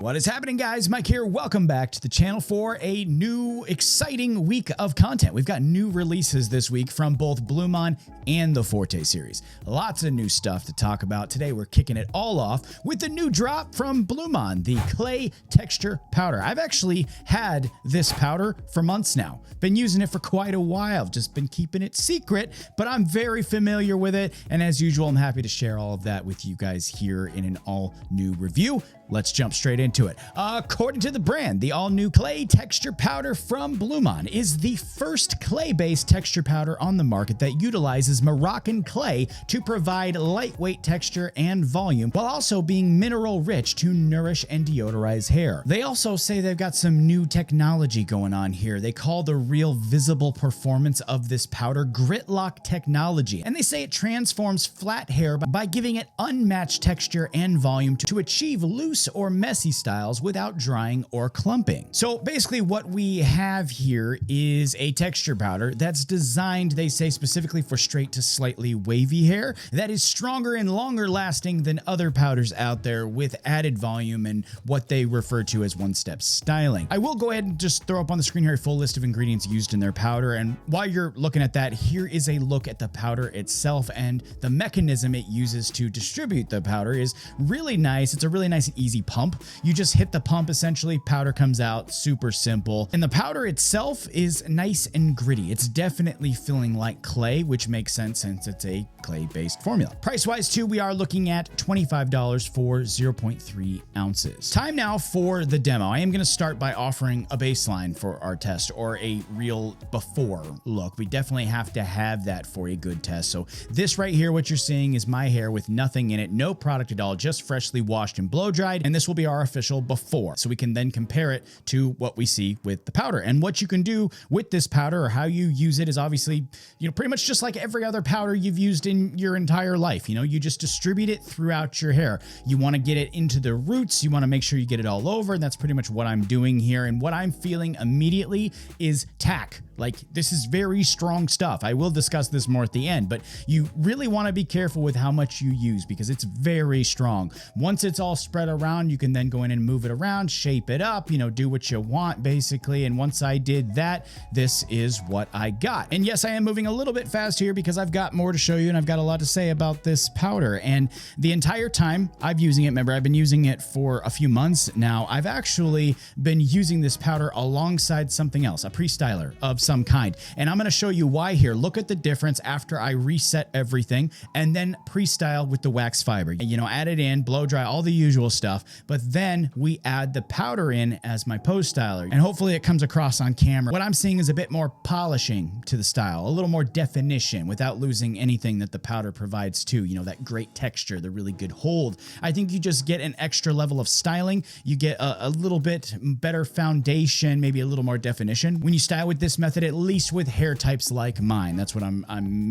What is happening, guys? Mike here. Welcome back to the channel for a new exciting week of content. We've got new releases this week from both Blumaan and the Portray series. Lots of new stuff to talk about. Today, we're kicking it all off with the new drop from Blumaan, the clay texture powder. I've actually had this powder for months now. Been using it for quite a while. Just been keeping it secret, but I'm very familiar with it. And as usual, I'm happy to share all of that with you guys here in an all new review. Let's jump straight into it. According to the brand, the all-new clay texture powder from Blumaan is the first clay-based texture powder on the market that utilizes Moroccan clay to provide lightweight texture and volume, while also being mineral-rich to nourish and deodorize hair. They also say they've got some new technology going on here. They call the real visible performance of this powder grit lock technology, and they say it transforms flat hair by giving it unmatched texture and volume to achieve loose or messy styles without drying or clumping. So basically what we have here is a texture powder that's designed, they say, specifically for straight to slightly wavy hair that is stronger and longer lasting than other powders out there with added volume and what they refer to as one-step styling. I will go ahead and just throw up on the screen here a full list of ingredients used in their powder, and while you're looking at that, here is a look at the powder itself, and the mechanism it uses to distribute the powder is really nice. It's a really nice and easy pump. You just hit the pump, essentially, powder comes out, super simple. And the powder itself is nice and gritty. It's definitely feeling like clay, which makes sense since it's a clay-based formula. Price-wise too, we are looking at $25 for 0.3 ounces. Time now for the demo. I am going to start by offering a baseline for our test, or a real before look. We definitely have to have that for a good test. So this right here, what you're seeing is my hair with nothing in it, no product at all, just freshly washed and blow dried. And this will be our official before. So we can then compare it to what we see with the powder. And what you can do with this powder, or how you use it, is obviously, pretty much just like every other powder you've used in your entire life. You just distribute it throughout your hair. You want to get it into the roots. You want to make sure you get it all over. And that's pretty much what I'm doing here. And what I'm feeling immediately is tack. Like, this is very strong stuff. I will discuss this more at the end, but you really want to be careful with how much you use because it's very strong. Once it's all spread around, you can then go in and move it around, shape it up, do what you want basically. And once I did that, this is what I got. And yes, I am moving a little bit fast here because I've got more to show you and I've got a lot to say about this powder. And the entire time I've using it, remember, I've been using it for a few months now. I've actually been using this powder alongside something else, a pre-styler of some kind. And I'm going to show you why here. Look at the difference after I reset everything and then pre-style with the wax fiber. Add it in, blow dry, all the usual stuff. But then we add the powder in as my post styler. And hopefully it comes across on camera. What I'm seeing is a bit more polishing to the style, a little more definition without losing anything that the powder provides too. That great texture, the really good hold. I think you just get an extra level of styling. You get a little bit better foundation, maybe a little more definition when you style with this method, at least with hair types like mine. That's what I'm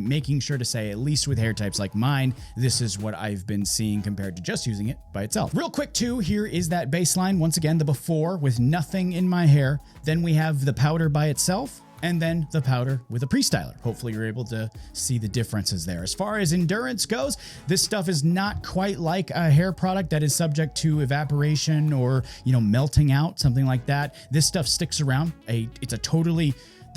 making sure to say, at least with hair types like mine. This is what I've been seeing compared to just using it by itself. Real quick too, here is that baseline. Once again, the before with nothing in my hair. Then we have the powder by itself, and then the powder with a pre-styler. Hopefully you're able to see the differences there. As far as endurance goes, this stuff is not quite like a hair product that is subject to evaporation or, melting out, something like that. This stuff sticks around.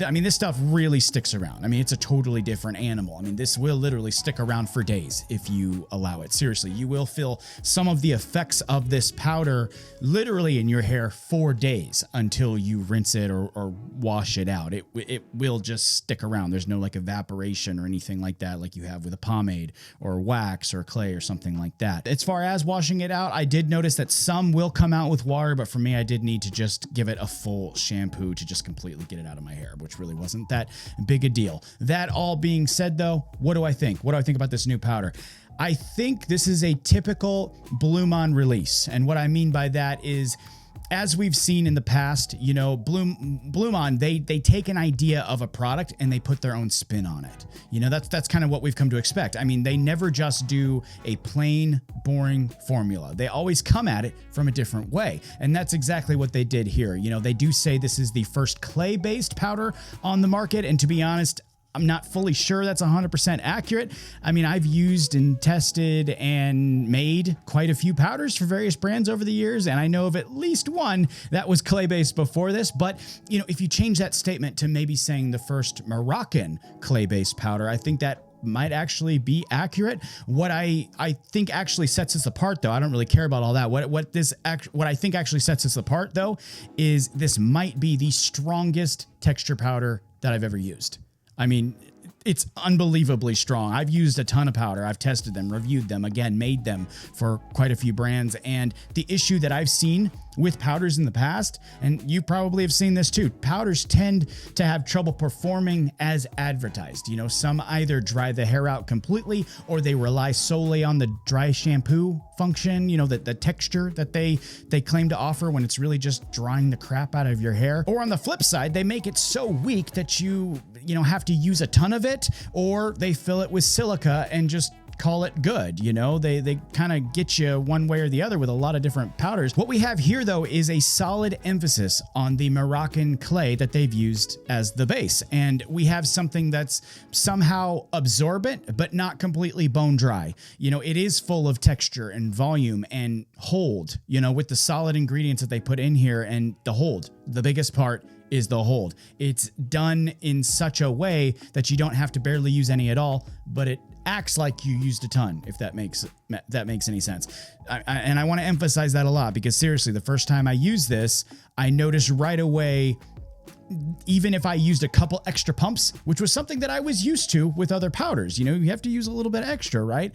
This stuff really sticks around. It's a totally different animal. This will literally stick around for days if you allow it. Seriously, you will feel some of the effects of this powder literally in your hair for days until you rinse it or wash it out. It will just stick around. There's no evaporation or anything like that like you have with a pomade or wax or clay or something like that. As far as washing it out, I did notice that some will come out with water, but for me, I did need to just give it a full shampoo to just completely get it out of my hair, which really wasn't that big a deal. That all being said though, what do I think? What do I think about this new powder? I think this is a typical Blumaan release. And what I mean by that is, as we've seen in the past, Blumaan, they take an idea of a product and they put their own spin on it. That's kind of what we've come to expect. They never just do a plain, boring formula. They always come at it from a different way. And that's exactly what they did here. They do say this is the first clay-based powder on the market. And to be honest, I'm not fully sure that's 100% accurate. I mean, I've used and tested and made quite a few powders for various brands over the years, and I know of at least one that was clay-based before this. But, you know, if you change that statement to maybe saying the first Moroccan clay-based powder, I think that might actually be accurate. What I think actually sets us apart, though, I don't really care about all that. What I think actually sets us apart, though, is this might be the strongest texture powder that I've ever used. I mean, it's unbelievably strong. I've used a ton of powder. I've tested them, reviewed them, again, made them for quite a few brands. And the issue that I've seen with powders in the past, and you probably have seen this too, powders tend to have trouble performing as advertised. You know, some either dry the hair out completely or they rely solely on the dry shampoo function, you know, the texture that they claim to offer when it's really just drying the crap out of your hair. Or on the flip side, they make it so weak that you have to use a ton of it, or they fill it with silica and just call it good. You know, they kind of get you one way or the other with a lot of different powders. What we have here, though, is a solid emphasis on the Moroccan clay that they've used as the base. And we have something that's somehow absorbent, but not completely bone dry. You know, it is full of texture and volume and hold, you know, with the solid ingredients that they put in here. And the hold, the biggest part is the hold. It's done in such a way that you don't have to barely use any at all, but it acts like you used a ton, if that makes any sense. And I want to emphasize that a lot, because seriously, the first time I used this, I noticed right away, even if I used a couple extra pumps, which was something that I was used to with other powders, you know, you have to use a little bit extra, right?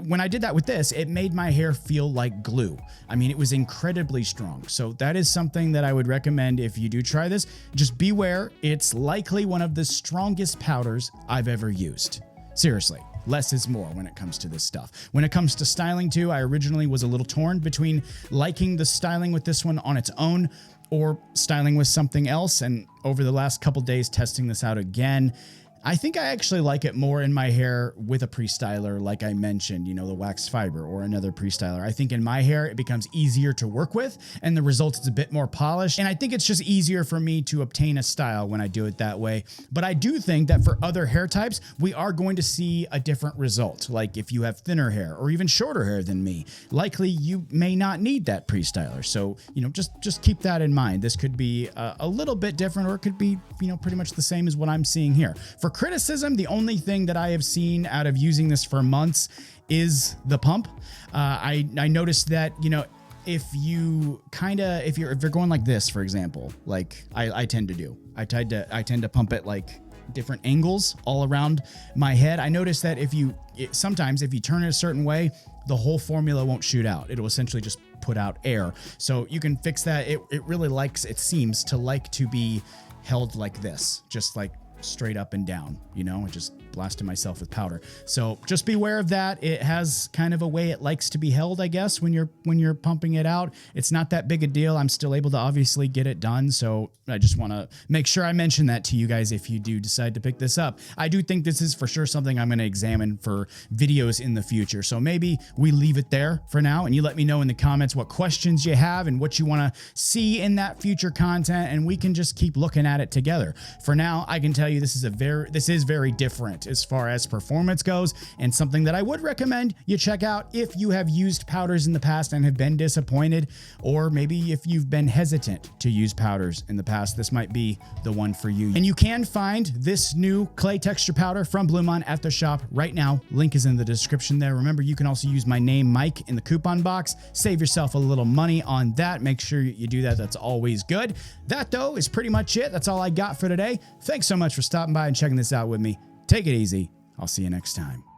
When I did that with this, it made my hair feel like glue. I mean, it was incredibly strong. So that is something that I would recommend if you do try this. Just beware, it's likely one of the strongest powders I've ever used. Seriously, less is more when it comes to this stuff. When it comes to styling too, I originally was a little torn between liking the styling with this one on its own or styling with something else. And over the last couple days testing this out again, I think I actually like it more in my hair with a pre-styler, like I mentioned, you know, the wax fiber or another pre-styler. I think in my hair, it becomes easier to work with and the result is a bit more polished. And I think it's just easier for me to obtain a style when I do it that way. But I do think that for other hair types, we are going to see a different result. Like if you have thinner hair or even shorter hair than me, likely you may not need that pre-styler. So, you know, just keep that in mind. This could be a little bit different, or it could be, you know, pretty much the same as what I'm seeing here. For criticism, the only thing that I have seen out of using this for months is the pump. I noticed that, you know, if you're going like this, for example, like I tend to do, I tend to pump it like different angles all around my head. I noticed that sometimes if you turn it a certain way, the whole formula won't shoot out. It'll essentially just put out air. So you can fix that. It seems to like to be held like this, just like straight up and down, you know, I just blasted myself with powder. So just beware of that. It has kind of a way it likes to be held, I guess, when you're pumping it out. It's not that big a deal. I'm still able to obviously get it done. So I just want to make sure I mention that to you guys if you do decide to pick this up. I do think this is for sure something I'm going to examine for videos in the future. So maybe we leave it there for now and you let me know in the comments what questions you have and what you want to see in that future content, and we can just keep looking at it together. For now, I can tell you this is very different as far as performance goes, and something that I would recommend you check out if you have used powders in the past and have been disappointed, or maybe if you've been hesitant to use powders in the past, this might be the one for you. And you can find this new clay texture powder from Blumaan at the shop right now. Link is in the description there. Remember, you can also use my name, Mike, in the coupon box. Save yourself a little money on that. Make sure you do that. That's always good. That, though, is pretty much it. That's all I got for today. Thanks so much for stopping by and checking this out with me. Take it easy. I'll see you next time.